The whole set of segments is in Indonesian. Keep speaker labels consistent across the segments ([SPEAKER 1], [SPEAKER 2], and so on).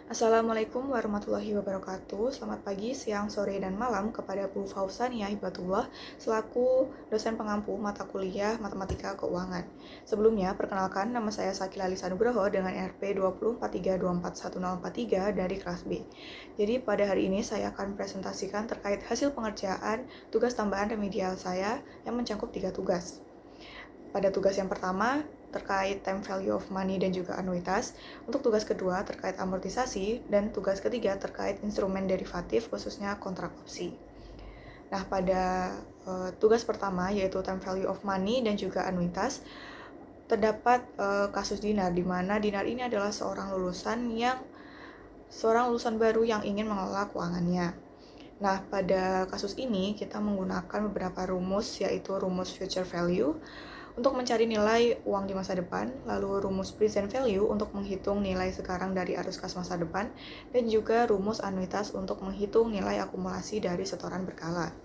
[SPEAKER 1] Assalamualaikum warahmatullahi wabarakatuh. Selamat pagi, siang, sore, dan malam kepada Bu Fauzania Hibatullah selaku dosen pengampu mata kuliah Matematika Keuangan. Sebelumnya, perkenalkan nama saya Sakila Lisa Nugroho dengan RP 2043241043 dari kelas B. Jadi pada hari ini saya akan presentasikan terkait hasil pengerjaan tugas tambahan remedial saya yang mencakup 3 tugas. Pada tugas yang pertama, terkait time value of money dan juga anuitas. Untuk tugas kedua terkait amortisasi, dan tugas ketiga terkait instrumen derivatif khususnya kontrak opsi. Nah, pada tugas pertama yaitu time value of money dan juga anuitas, terdapat kasus Dinar, di mana Dinar ini adalah seorang lulusan baru yang ingin mengelola keuangannya. Nah, pada kasus ini kita menggunakan beberapa rumus, yaitu rumus future value untuk mencari nilai uang di masa depan, lalu rumus present value untuk menghitung nilai sekarang dari arus kas masa depan, dan juga rumus anuitas untuk menghitung nilai akumulasi dari setoran berkala.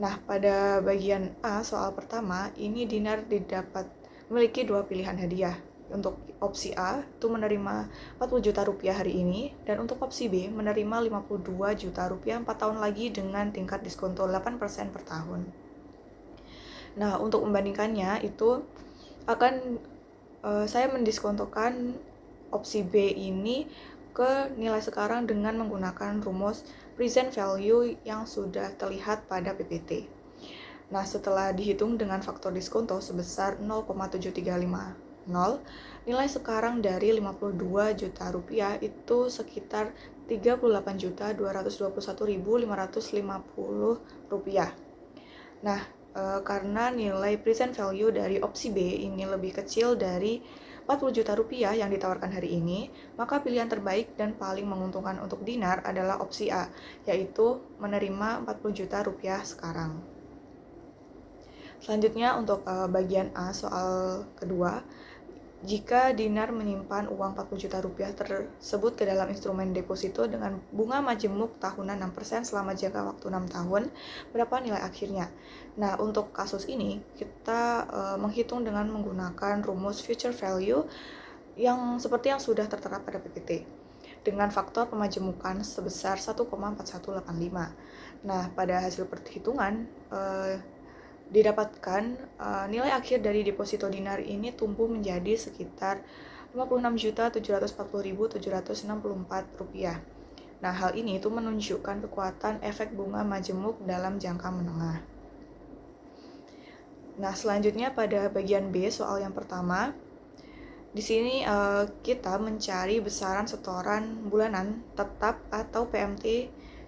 [SPEAKER 1] Nah, pada bagian A, soal pertama, ini Dinar memiliki dua pilihan hadiah. Untuk opsi A, itu menerima 40 juta rupiah hari ini, dan untuk opsi B, menerima 52 juta rupiah 4 tahun lagi dengan tingkat diskonto 8% per tahun. Nah, untuk membandingkannya itu saya mendiskontokan opsi B ini ke nilai sekarang dengan menggunakan rumus present value yang sudah terlihat pada PPT. Nah, setelah dihitung dengan faktor diskonto sebesar 0,7350, nilai sekarang dari 52 juta rupiah itu sekitar 38.221.550 rupiah. Nah, karena nilai present value dari opsi B ini lebih kecil dari 40 juta rupiah yang ditawarkan hari ini, maka pilihan terbaik dan paling menguntungkan untuk Dinar adalah opsi A, yaitu menerima 40 juta rupiah sekarang. Selanjutnya untuk bagian A soal kedua, jika Dinar menyimpan uang 40 juta rupiah tersebut ke dalam instrumen deposito dengan bunga majemuk tahunan 6% selama jangka waktu 6 tahun, berapa nilai akhirnya? Nah, untuk kasus ini, kita menghitung dengan menggunakan rumus future value yang seperti yang sudah tertera pada PPT, dengan faktor pemajemukan sebesar 1,4185. Nah, pada hasil perhitungan, didapatkan nilai akhir dari deposito Dinar ini tumbuh menjadi sekitar Rp56.070.764. Nah, hal ini itu menunjukkan kekuatan efek bunga majemuk dalam jangka menengah. Nah, selanjutnya pada bagian B soal yang pertama, di sini kita mencari besaran setoran bulanan tetap atau PMT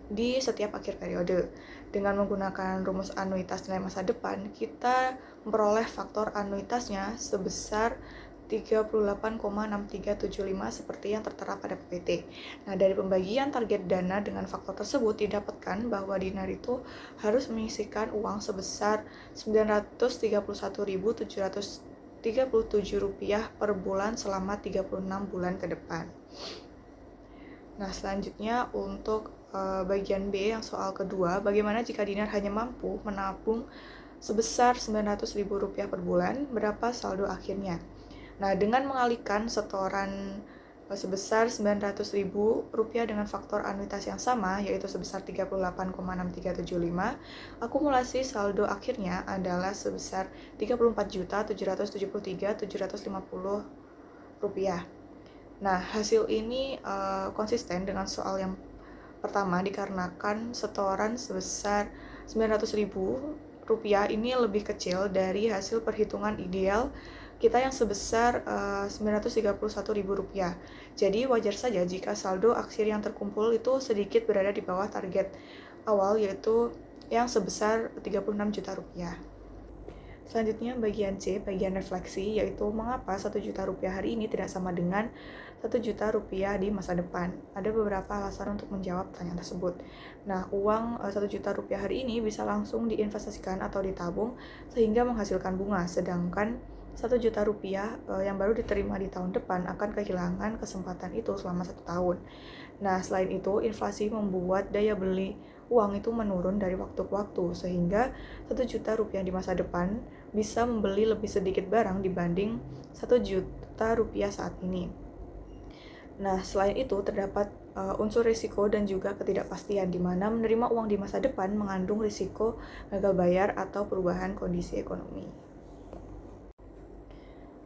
[SPEAKER 1] di setiap akhir periode. Dengan menggunakan rumus anuitas nilai masa depan, kita memperoleh faktor anuitasnya sebesar 38,6375 seperti yang tertera pada PPT. Nah, dari pembagian target dana dengan faktor tersebut didapatkan bahwa Dinar itu harus menyisihkan uang sebesar Rp931.737 per bulan selama 36 bulan ke depan. Nah, selanjutnya untuk bagian B yang soal kedua, bagaimana jika Dinar hanya mampu menabung sebesar Rp900.000 per bulan, berapa saldo akhirnya? Nah, dengan mengalihkan setoran sebesar Rp900.000 dengan faktor anuitas yang sama, yaitu sebesar 38,6375, akumulasi saldo akhirnya adalah sebesar Rp34.773.750. Nah, hasil ini konsisten dengan soal yang pertama dikarenakan setoran sebesar Rp900.000 ini lebih kecil dari hasil perhitungan ideal kita yang sebesar Rp931.000. Jadi wajar saja jika saldo akhir yang terkumpul itu sedikit berada di bawah target awal, yaitu yang sebesar Rp36 juta. Selanjutnya bagian C, bagian refleksi, yaitu mengapa 1 juta rupiah hari ini tidak sama dengan 1 juta rupiah di masa depan. Ada beberapa alasan untuk menjawab pertanyaan tersebut. Nah, uang 1 juta rupiah hari ini bisa langsung diinvestasikan atau ditabung sehingga menghasilkan bunga, sedangkan 1 juta rupiah yang baru diterima di tahun depan akan kehilangan kesempatan itu selama 1 tahun. Nah, selain itu, inflasi membuat daya beli uang itu menurun dari waktu ke waktu, sehingga 1 juta rupiah di masa depan bisa membeli lebih sedikit barang dibanding 1 juta rupiah saat ini. Nah, selain itu terdapat unsur risiko dan juga ketidakpastian, di mana menerima uang di masa depan mengandung risiko gagal bayar atau perubahan kondisi ekonomi.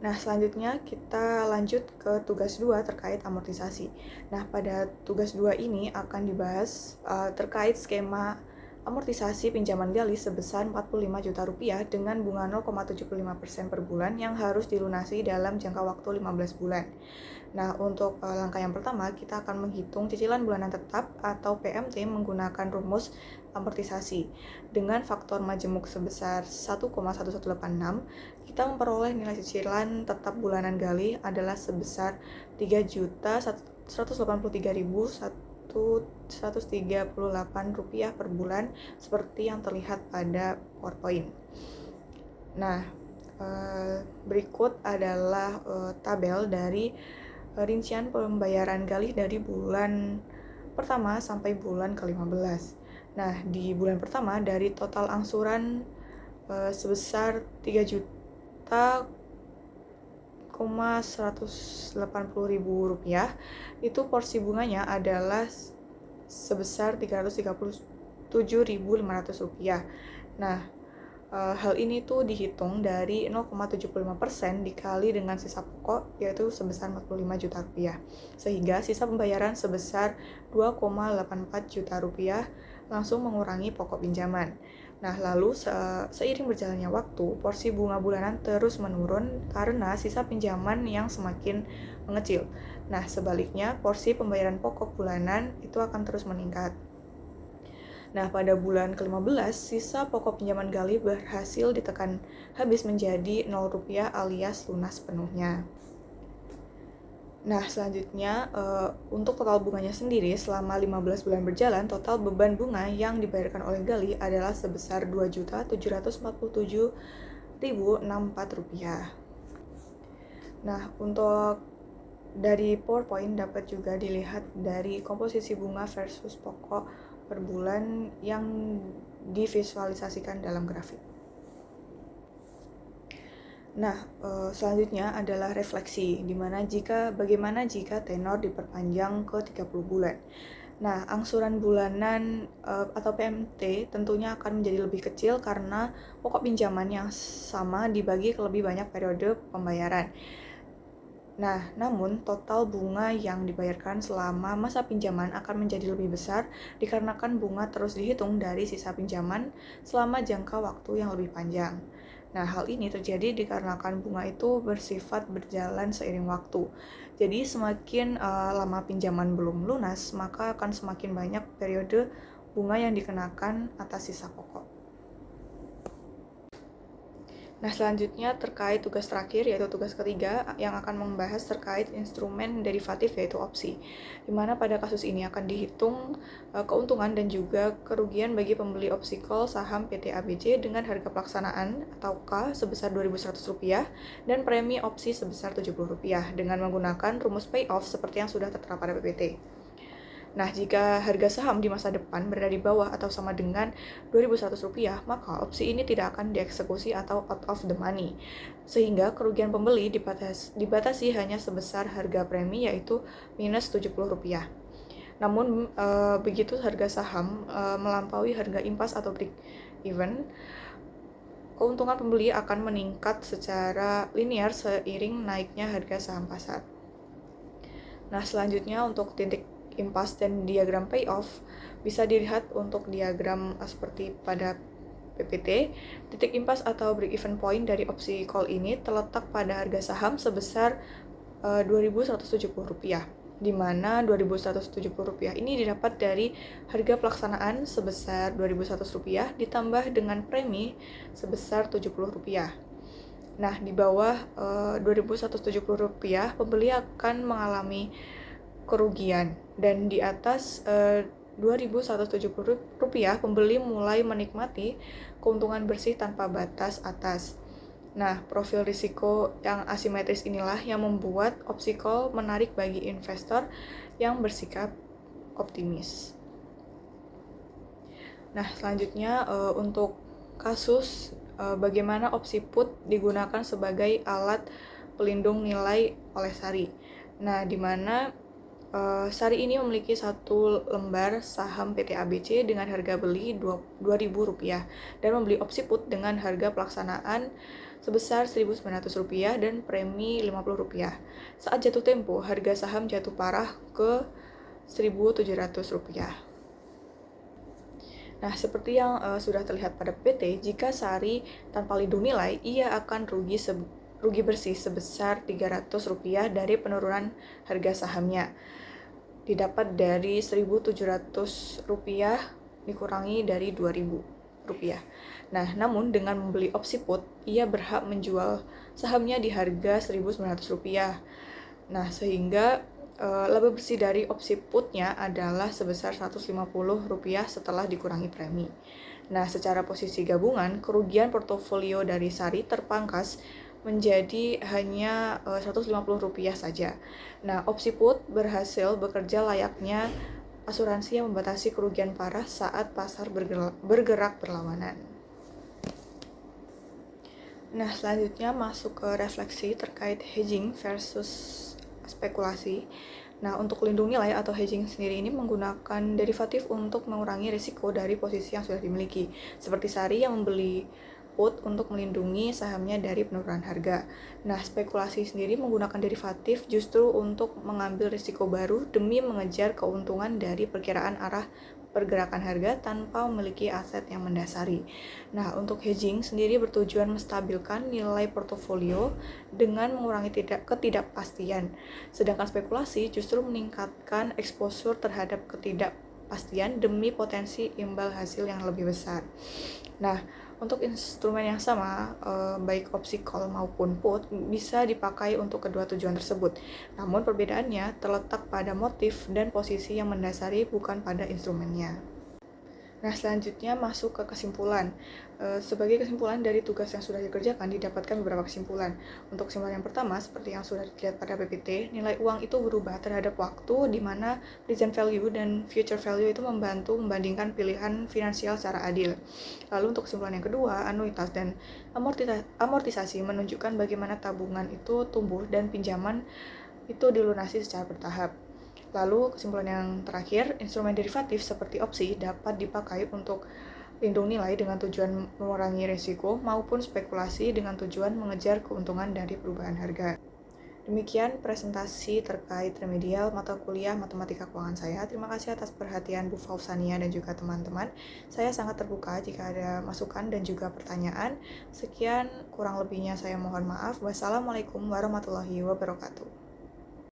[SPEAKER 1] Nah, selanjutnya kita lanjut ke tugas 2 terkait amortisasi. Nah, pada tugas 2 ini akan dibahas terkait skema amortisasi pinjaman gali sebesar Rp45 juta dengan bunga 0,75% per bulan yang harus dilunasi dalam jangka waktu 15 bulan. Nah, untuk langkah yang pertama, kita akan menghitung cicilan bulanan tetap atau PMT menggunakan rumus amortisasi. Dengan faktor majemuk sebesar 1,1186, kita memperoleh nilai cicilan tetap bulanan gali adalah sebesar Rp3.183.138 per bulan seperti yang terlihat pada PowerPoint. Nah, berikut adalah tabel dari rincian pembayaran gali dari bulan pertama sampai bulan ke-15. Nah, di bulan pertama dari total angsuran sebesar Rp3.180.000, itu porsi bunganya adalah sebesar Rp337.500. Nah, hal ini tuh dihitung dari 0,75% dikali dengan sisa pokok, yaitu sebesar Rp45 juta, sehingga sisa pembayaran sebesar Rp2,84 juta langsung mengurangi pokok pinjaman. Nah, lalu seiring berjalannya waktu, porsi bunga bulanan terus menurun karena sisa pinjaman yang semakin mengecil. Nah, sebaliknya, porsi pembayaran pokok bulanan itu akan terus meningkat. Nah, pada bulan ke-15, sisa pokok pinjaman gali berhasil ditekan habis menjadi Rp0 alias lunas penuhnya. Nah, selanjutnya untuk total bunganya sendiri selama 15 bulan berjalan, total beban bunga yang dibayarkan oleh gali adalah sebesar Rp2.747.064. Nah, untuk dari PowerPoint dapat juga dilihat dari komposisi bunga versus pokok per bulan yang divisualisasikan dalam grafik. Nah, selanjutnya adalah refleksi, bagaimana jika tenor diperpanjang ke 30 bulan. Nah, angsuran bulanan atau PMT tentunya akan menjadi lebih kecil karena pokok pinjaman yang sama dibagi ke lebih banyak periode pembayaran. Nah, namun total bunga yang dibayarkan selama masa pinjaman akan menjadi lebih besar dikarenakan bunga terus dihitung dari sisa pinjaman selama jangka waktu yang lebih panjang. Nah, hal ini terjadi dikarenakan bunga itu bersifat berjalan seiring waktu. Jadi, semakin lama pinjaman belum lunas, maka akan semakin banyak periode bunga yang dikenakan atas sisa pokok. Nah, selanjutnya terkait tugas terakhir, yaitu tugas ketiga yang akan membahas terkait instrumen derivatif, yaitu opsi, di mana pada kasus ini akan dihitung keuntungan dan juga kerugian bagi pembeli opsi call saham PT ABC dengan harga pelaksanaan atau K sebesar Rp2.100 dan premi opsi sebesar Rp70 dengan menggunakan rumus payoff seperti yang sudah tertera pada PPT. Nah, jika harga saham di masa depan berada di bawah atau sama dengan Rp2.100, maka opsi ini tidak akan dieksekusi atau out of the money, sehingga kerugian pembeli dibatasi hanya sebesar harga premi, yaitu minus Rp70. Namun, begitu harga saham melampaui harga impas atau break even, keuntungan pembeli akan meningkat secara linear seiring naiknya harga saham pasar. Nah, selanjutnya untuk titik impas dan diagram payoff bisa dilihat untuk diagram seperti pada PPT. Titik impas atau break even point dari opsi call ini terletak pada harga saham sebesar Rp2.170, di mana Rp2.170 ini didapat dari harga pelaksanaan sebesar Rp2.100 ditambah dengan premi sebesar Rp70. Nah, di bawah Rp2.170 pembeli akan mengalami kerugian, dan di atas Rp2.170 pembeli mulai menikmati keuntungan bersih tanpa batas atas. Nah, profil risiko yang asimetris inilah yang membuat opsi call menarik bagi investor yang bersikap optimis. Nah, selanjutnya untuk kasus bagaimana opsi put digunakan sebagai alat pelindung nilai oleh Sari. Nah, di mana Sari ini memiliki satu lembar saham PT ABC dengan harga beli Rp2.000 dan membeli opsi put dengan harga pelaksanaan sebesar Rp1.900 dan premi Rp50. Saat jatuh tempo, harga saham jatuh parah ke Rp1.700. Nah, seperti yang sudah terlihat pada PT, jika Sari tanpa lindung nilai, ia akan rugi bersih sebesar Rp300 dari penurunan harga sahamnya. Didapat dari Rp1.700 dikurangi dari Rp2.000. Nah, namun dengan membeli opsi put, ia berhak menjual sahamnya di harga Rp1.900. Nah, sehingga laba bersih dari opsi putnya adalah sebesar Rp150 setelah dikurangi premi. Nah, secara posisi gabungan, kerugian portofolio dari Sari terpangkas menjadi hanya Rp150 saja. Nah, opsi put berhasil bekerja layaknya asuransi yang membatasi kerugian parah saat pasar bergerak berlawanan. Nah, selanjutnya masuk ke refleksi terkait hedging versus spekulasi. Nah, untuk lindung nilai atau hedging sendiri ini menggunakan derivatif untuk mengurangi risiko dari posisi yang sudah dimiliki. Seperti Sari yang membeli put untuk melindungi sahamnya dari penurunan harga. Nah, spekulasi sendiri menggunakan derivatif justru untuk mengambil risiko baru demi mengejar keuntungan dari perkiraan arah pergerakan harga tanpa memiliki aset yang mendasari. Nah, untuk hedging sendiri bertujuan menstabilkan nilai portofolio dengan mengurangi ketidakpastian. Sedangkan spekulasi justru meningkatkan exposure terhadap ketidakpastian demi potensi imbal hasil yang lebih besar. Nah, untuk instrumen yang sama, baik opsi call maupun put, bisa dipakai untuk kedua tujuan tersebut. Namun perbedaannya terletak pada motif dan posisi yang mendasari, bukan pada instrumennya. Nah, selanjutnya masuk ke kesimpulan. Sebagai kesimpulan dari tugas yang sudah dikerjakan, didapatkan beberapa kesimpulan. Untuk kesimpulan yang pertama, seperti yang sudah dilihat pada PPT, nilai uang itu berubah terhadap waktu, di mana present value dan future value itu membantu membandingkan pilihan finansial secara adil. Lalu untuk kesimpulan yang kedua, anuitas dan amortisasi menunjukkan bagaimana tabungan itu tumbuh dan pinjaman itu dilunasi secara bertahap. Lalu kesimpulan yang terakhir, instrumen derivatif seperti opsi dapat dipakai untuk lindung nilai dengan tujuan mengurangi risiko maupun spekulasi dengan tujuan mengejar keuntungan dari perubahan harga. Demikian presentasi terkait remedial mata kuliah Matematika Keuangan saya. Terima kasih atas perhatian Bu Fausania dan juga teman-teman. Saya sangat terbuka jika ada masukan dan juga pertanyaan. Sekian, kurang lebihnya saya mohon maaf. Wassalamualaikum warahmatullahi wabarakatuh.